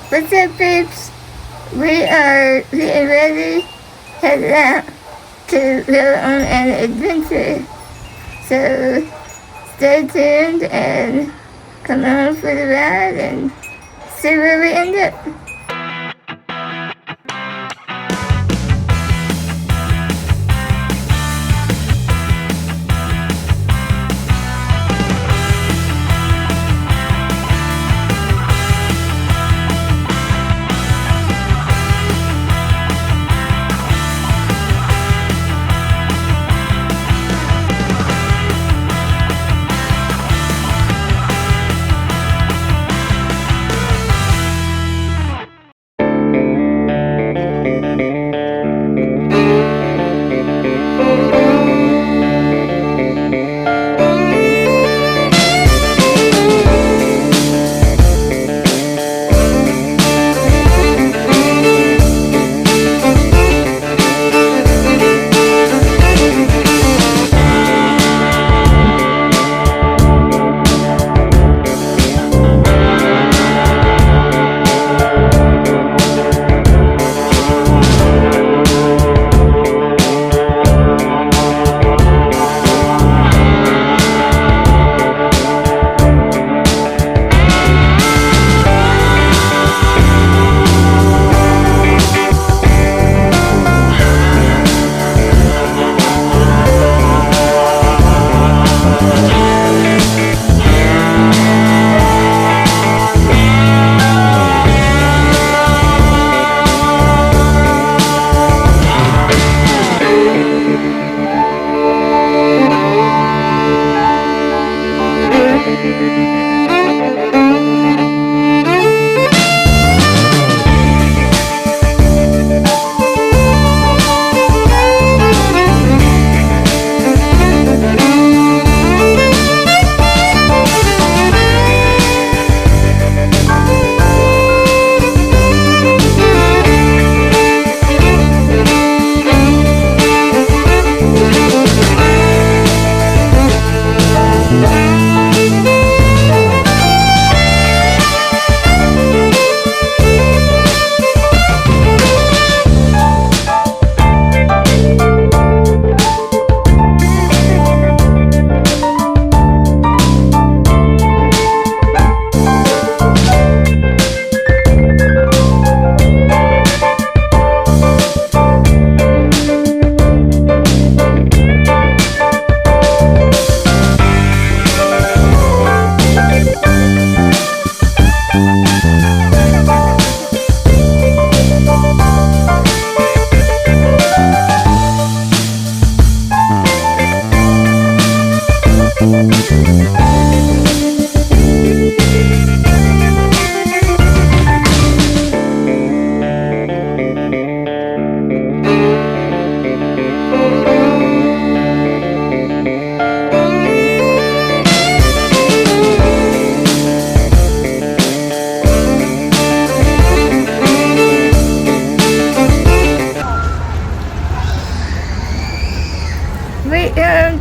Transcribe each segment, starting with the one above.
What's up, peeps? We are getting ready, headed out to go on an adventure. So stay tuned and come on for the ride and see where we end up.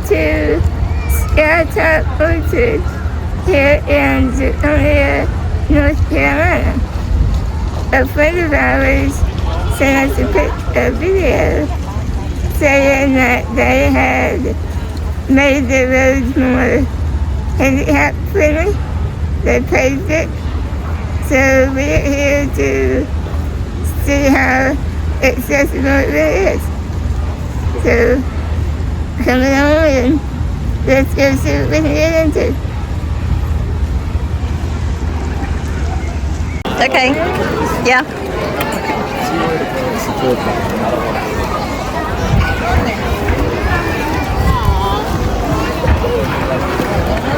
To Skytop Orchard here in Zirconia, North Carolina. A friend of ours sent us a video saying that they had made the roads more handicap friendly. They paved it. So we're here to see how accessible it really is. So come along and let's go see what we can get into. Okay. Yeah.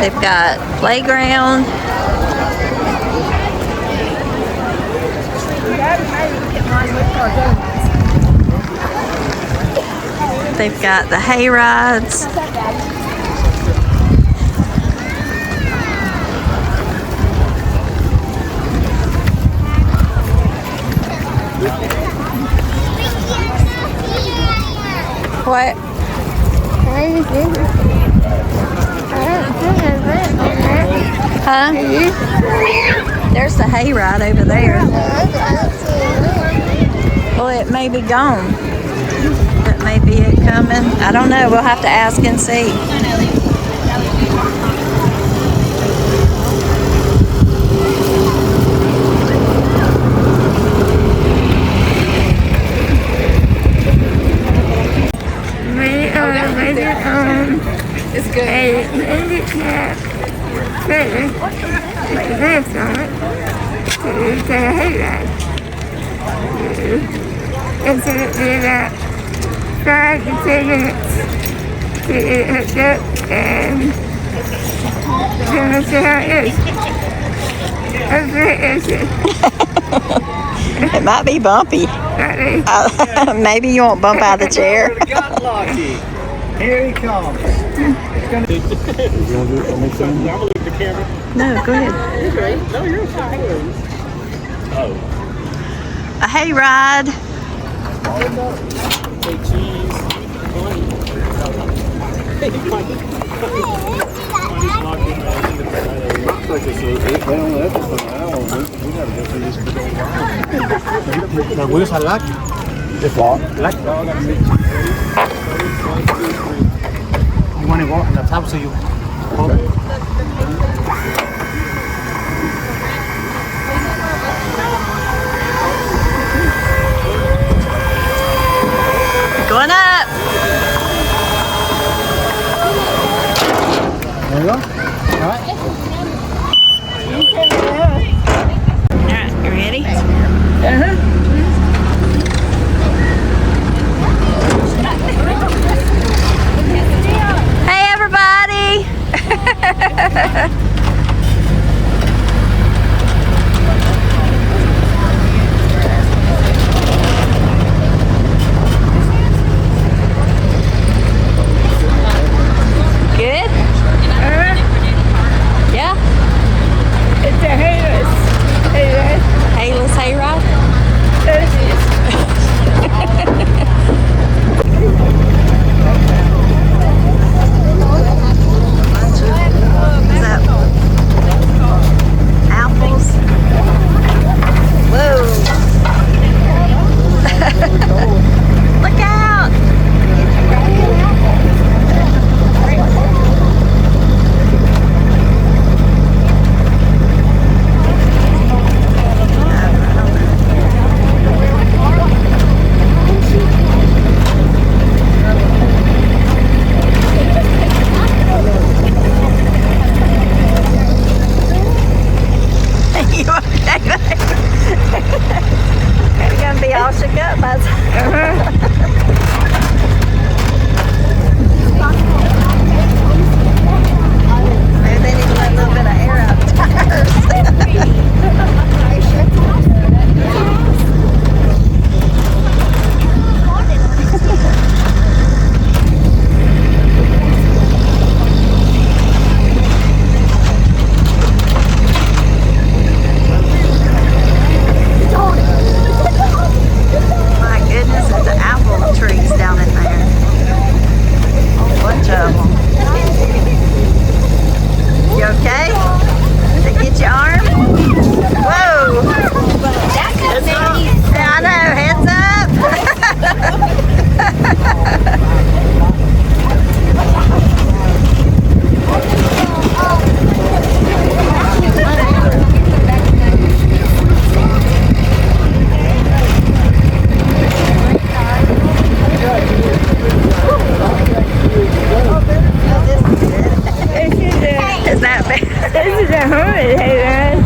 They've got playground. They've got the hay rides. What? Why is this? I don't Huh? There's the hayride over there. Well, it may be gone. That may be it coming. I don't know. We'll have to ask and see. It's good. A handicap trailer with this on it to the hayride. It's going to be about 5 to 10 minutes to get hooked up and see how it is. Hopefully it's It might be bumpy. Maybe you won't bump out of the chair. Got lucky. Here he comes. I'm gonna leave the camera. No, go ahead. You're great. No, you're okay. Oh. A hayride. Say cheese. The wheels are locked. It's locked. Locked. You want to go on the top so you hold it. Going up. There you go. All right. Alright, you ready? Hey everybody! Good? Yeah? It's a hayless Hayless hayride? Is that apples? Whoa! Look out! You okay there? You're gonna be all shook up, bud. Maybe they need to let a little bit of air out the tires. My goodness, there's the apple trees down in there. A whole bunch of them. You okay? Did it get your arm? Whoa! Yeah, I know. Heads Is that bad? This is a haunted hayride.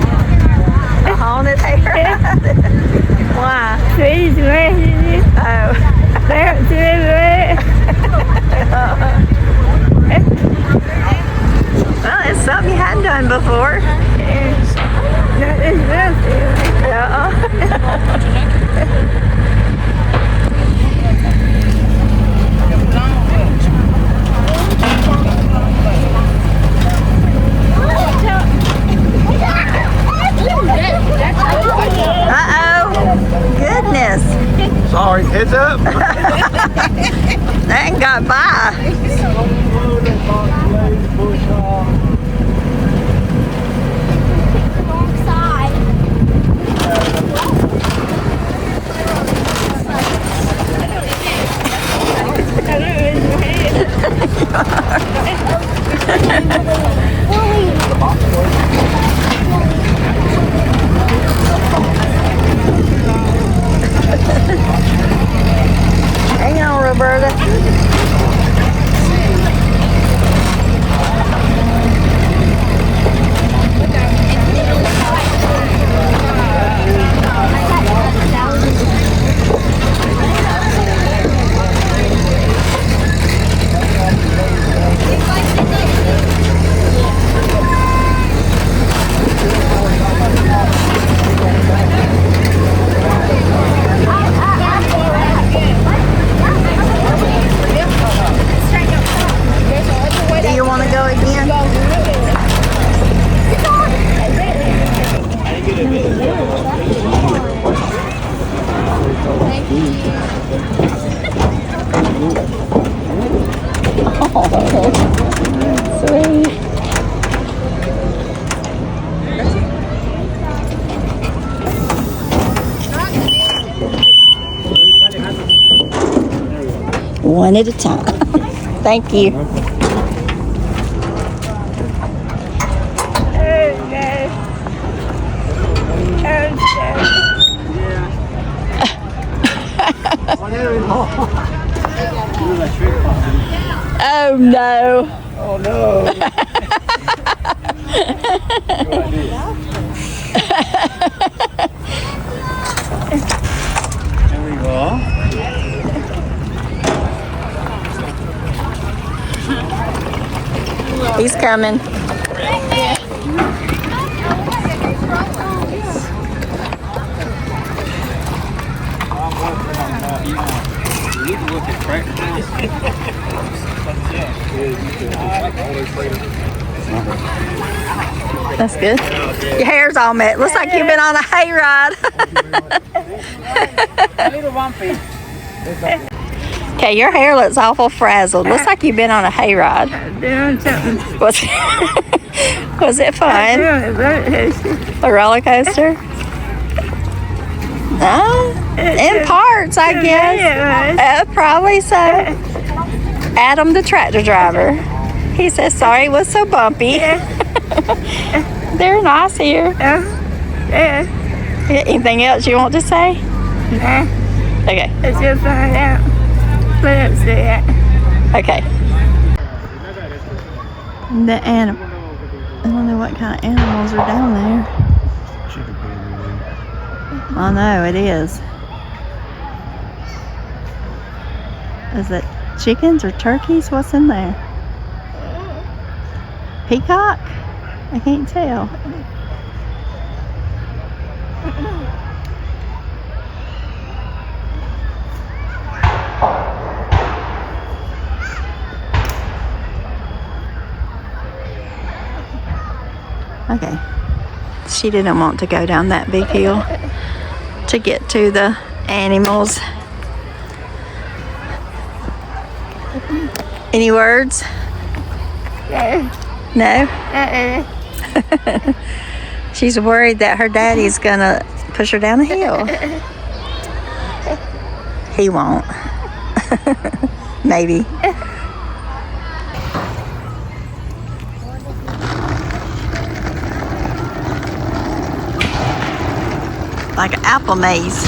A haunted hayride? Why? Trees smashing you. Oh. Bouncing everywhere. Well, it's something you hadn't done before. Not this Uh-oh. Goodness. Sorry, heads up. That ain't got by. Push off. one at a time. Thank you. Oh no. Oh no. There we go. He's coming. You can look at tractor times. That's good. Your hair's all met. Looks like you've been on a hayride. A little bumpy. Okay, your hair looks awful frazzled. Looks like you've been on a hayride. Doing something. Was it fun? A roller coaster? In parts, I guess. Probably so. Adam, the tractor driver, he says sorry it was so bumpy. They're nice here. Anything else you want to say? Nah. Okay. Let's go find out what else they got. Okay. The animal. I don't know what kind of animals are down there. I know it is. Is it chickens or turkeys? What's in there? Peacock? I can't tell. Okay. She didn't want to go down that big hill to get to the animals. Any words? No? She's worried that her daddy's gonna push her down the hill. He won't. Maybe. Like an apple maze.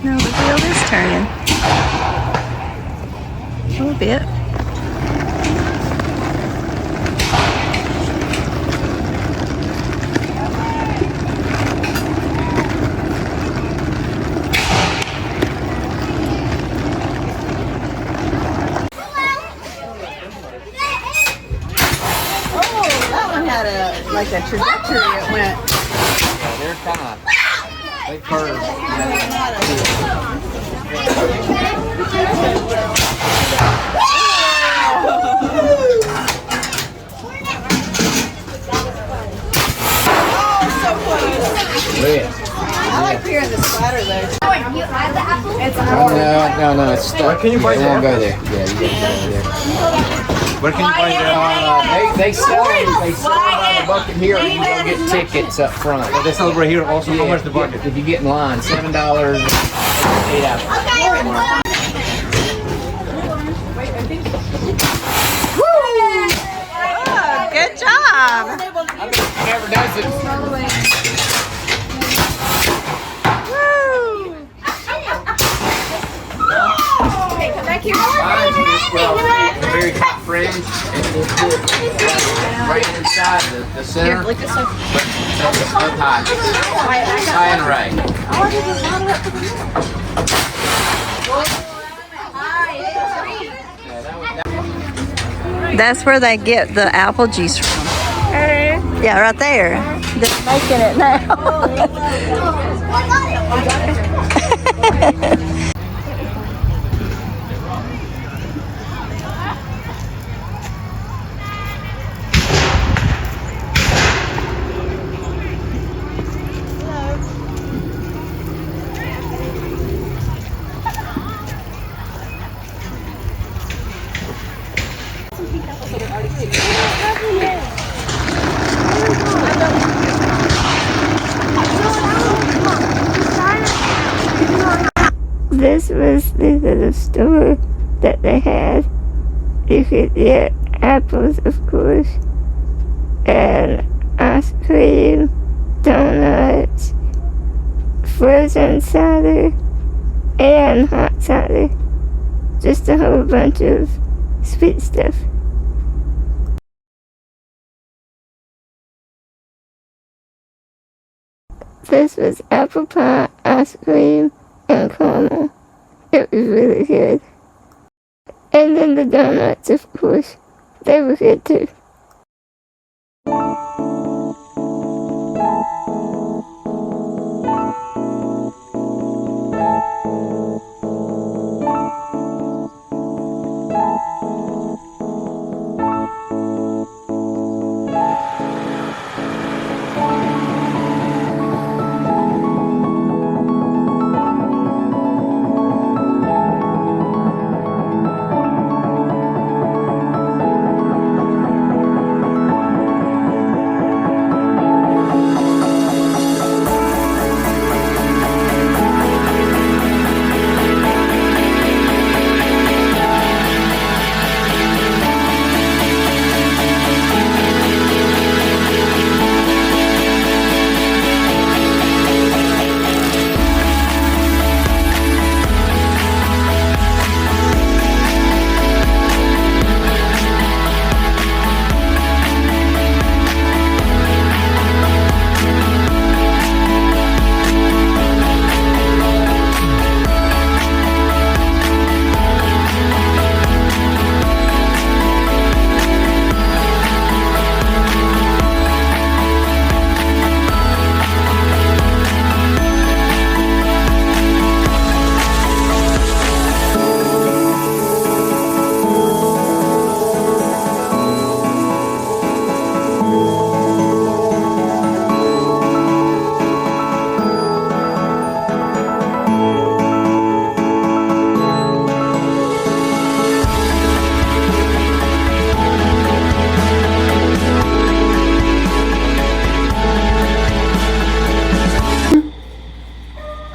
No, the wheel is turning. A little bit. Oh, that one had like a trajectory it went. Yeah, they're kind of, they curve. I like hearing the splatter though. No, it's stuck. Can you buy that? It won't go there. Yeah, you gotta go there. Where can you buy that? They sell them by the bucket here, and you don't get tickets up front. They sell over here also. How much the bucket? If you get in line, $7, 8 hours. Oh, good job. Never does it. The very top fringe, and we'll put right inside the center. Here, look at up high. High and right. That's where they get the apple juice from. Yeah, right there. They're making it now. this was the little store that they had. You could get apples, of course, and ice cream, donuts, frozen cider, and hot cider. Just a whole bunch of sweet stuff. This was apple pie, ice cream, and caramel. It was really good. And then the donuts, of course, they were good too.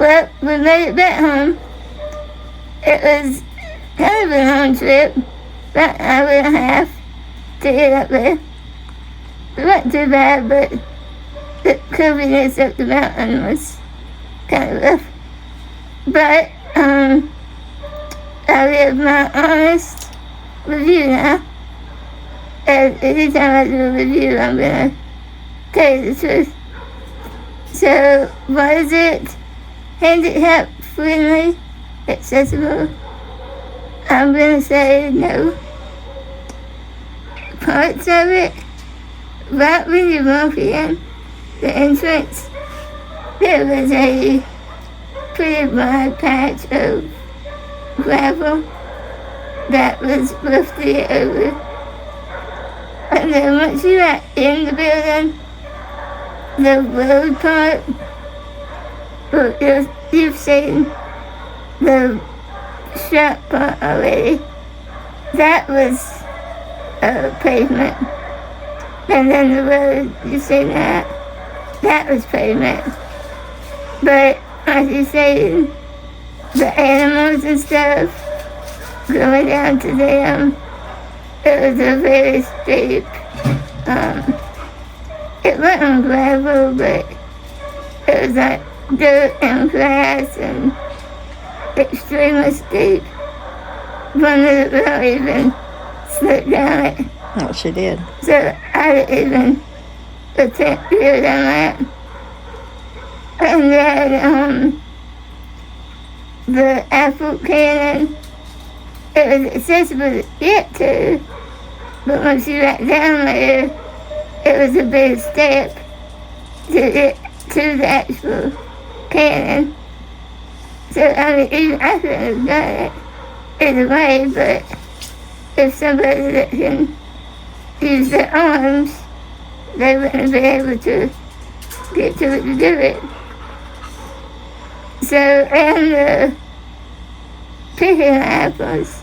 Well, we made it back home. It was kind of a long trip, about an hour and a half to get up there. It wasn't too bad, but the curviness up the mountain was kind of rough. But I give my honest review now. And anytime I do a review, I'm gonna tell you the truth. So, was it handicap friendly, accessible? I'm gonna say no. Parts of it, right when you walk in the entrance, there was a pretty wide patch of gravel that was roughly over. And then once you got in the building, the road part, well, you've seen the shop part already. That was pavement. And then the road, you see that? That was pavement. But as you say, the animals and stuff, going down to them, it was a very steep, it wasn't gravel, but it was like dirt and grass and extremely steep. One of the girls even slipped down it. Oh, she did. So I didn't even attempt to go down that. And then the apple cannon, it was accessible to get to, but once you got down there, it was a big step to get to the actual cannon. So I mean, even I couldn't have done it either way, but if somebody that can use their arms, they wouldn't be able to get to it to do it. So, and picking apples,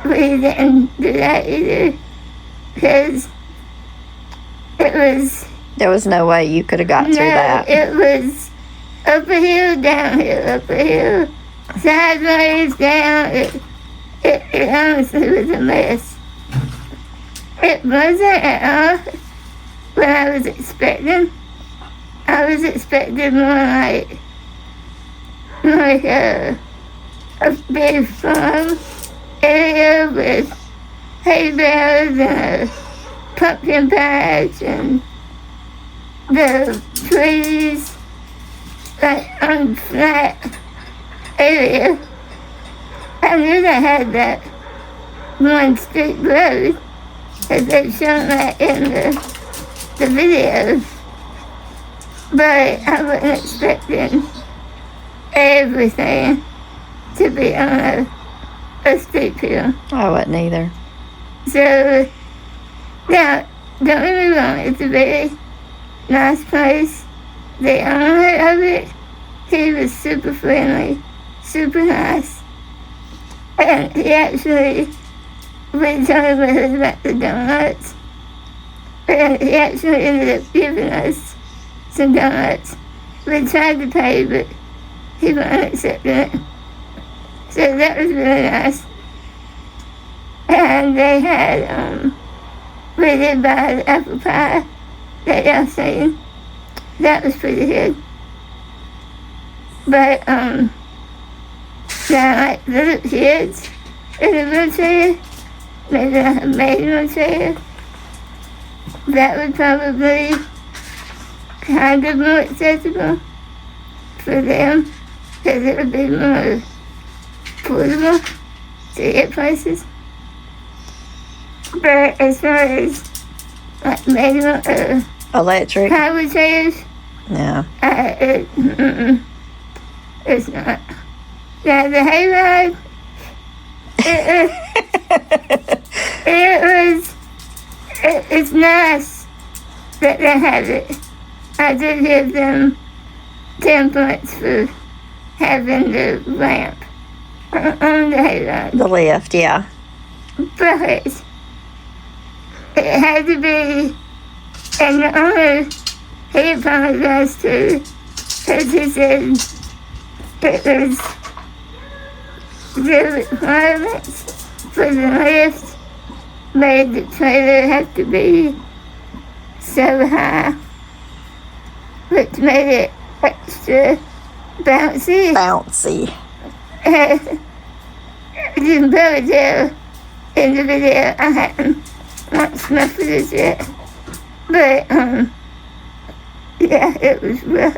we didn't do that either, because it was... There was no way you could have got through that. It was up a hill, downhill, up a hill, sideways, down. It honestly was a mess. It wasn't at all what I was expecting. I was expecting more like a big farm area with hay bales and a pumpkin patch and the trees like on flat area. I knew they had that one street road because they've shown that in the videos. But I wasn't expecting everything to be on a steep hill. I wasn't either. So, now, don't get me wrong, it's a very nice place. The owner of it, he was super friendly, super nice. And he actually, we told him about the donuts. And he actually ended up giving us some donuts. We tried to pay, but he wasn't accepting it. So that was really nice. And they had, we did buy the apple pie that y'all seen. That was pretty good. But, now, like, little kids in a wheelchair, maybe a maid wheelchair, that would probably kind of more accessible for them, because it would be more portable to get places. But as far as like manual Electric? power chairs, No. it's not. Now the hayride, it's nice that they have it. I did give them 10 points for having the ramp on the hayride. The lift, yeah. But it had to be, and the owner, he apologized too, because he said it was the requirements for the lift made the trailer have to be so high, which made it extra bouncy. Bouncy. You can probably tell in the video I hadn't watched my footage yet. But, yeah, it was rough.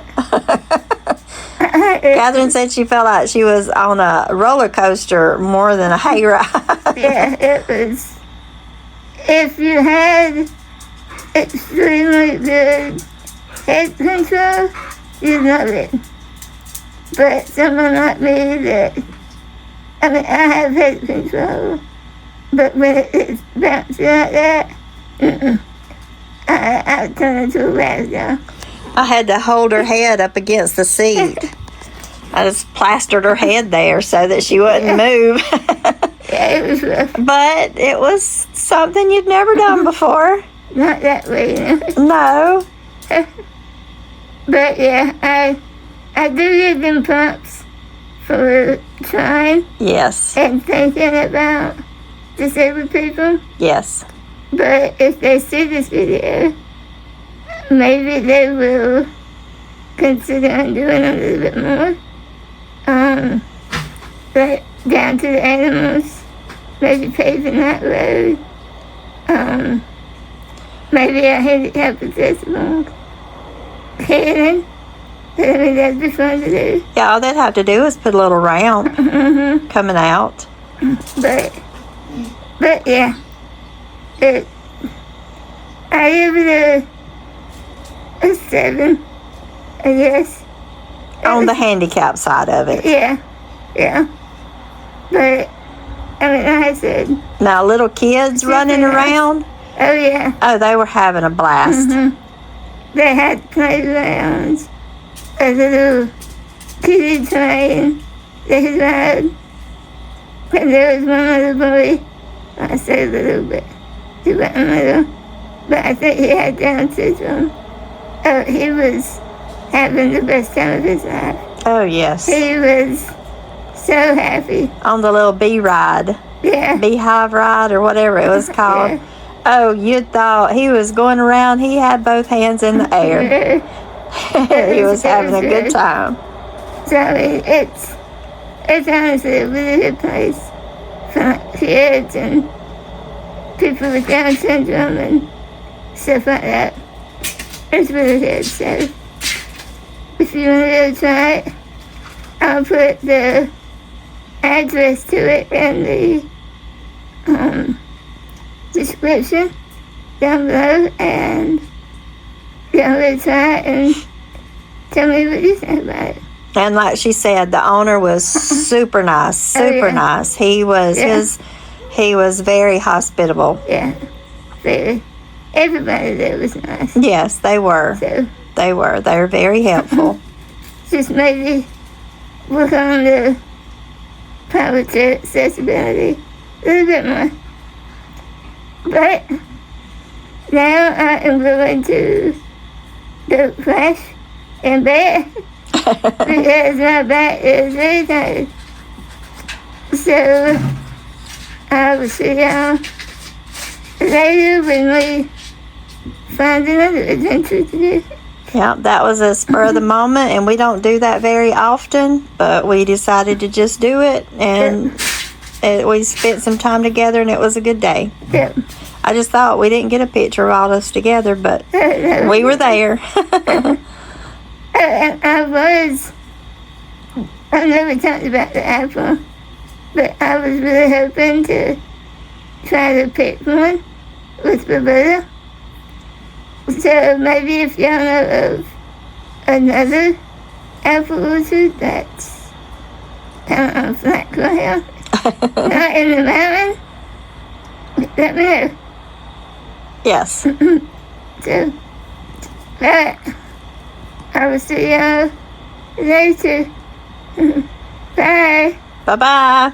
Kathryn said she felt like she was on a roller coaster more than a hayride. Yeah, it was. If you had extremely good head control, you'd love it. But someone like me that, I mean, I have head control, but when it's bouncy like that, I turn into a ragdoll. I had to hold her head up against the seat. I just plastered her head there so that she wouldn't move. Yeah, it was rough. But it was something you'd never done before. Not that way, you know. No. But yeah, I do give them props for trying Yes. and thinking about disabled people. Yes. But if they see this video, maybe they will consider doing a little bit more. Like down to the animals, maybe paving that road. Maybe a handicap accessible heading. I mean, that'd be fun to do. Yeah, all they'd have to do is put a little ramp coming out. But yeah, I give it a 7, I guess. On the handicap side of it. Yeah. But, I mean, like I said. Now, little kids running around. Oh, yeah. Oh, they were having a blast. They had playgrounds, a little kiddie train they could ride. And there was one little boy, I say little bit, he wasn't little, but I think he had Down syndrome. Oh, he was having the best time of his life. Oh, yes. He was so happy. On the little bee ride. Yeah. Beehive ride or whatever it was called. Yeah. Oh, you thought he was going around. He had both hands in the air. He was having a good time. So it's honestly a really good place for kids and people with Down syndrome and stuff like that. It's really good. So if you want to go try it, I'll put the address to it in the description down below, and y'all go try it and tell me what you think about it. And like she said, the owner was super nice, super nice. He was he was very hospitable. Yeah, very. Everybody there was nice. Yes, they were. So They were. They were very helpful. just maybe work on the public accessibility a little bit more. But now I am going to go crash in bed because my back is very tired. So I will see y'all later when we find another adventure to do. Yeah, that was a spur of the moment, and we don't do that very often, but we decided to just do it, and we spent some time together, and it was a good day. Yeah. I just thought we didn't get a picture of all of us together, but we were there. I've never talked about the apple, but I was really hoping to try to pick one with Roberta. So maybe if y'all know of another apple orchard that's kind of on flat ground, not in the mountain, let me know. Yes. So, but I will see y'all later. Bye. Bye-bye.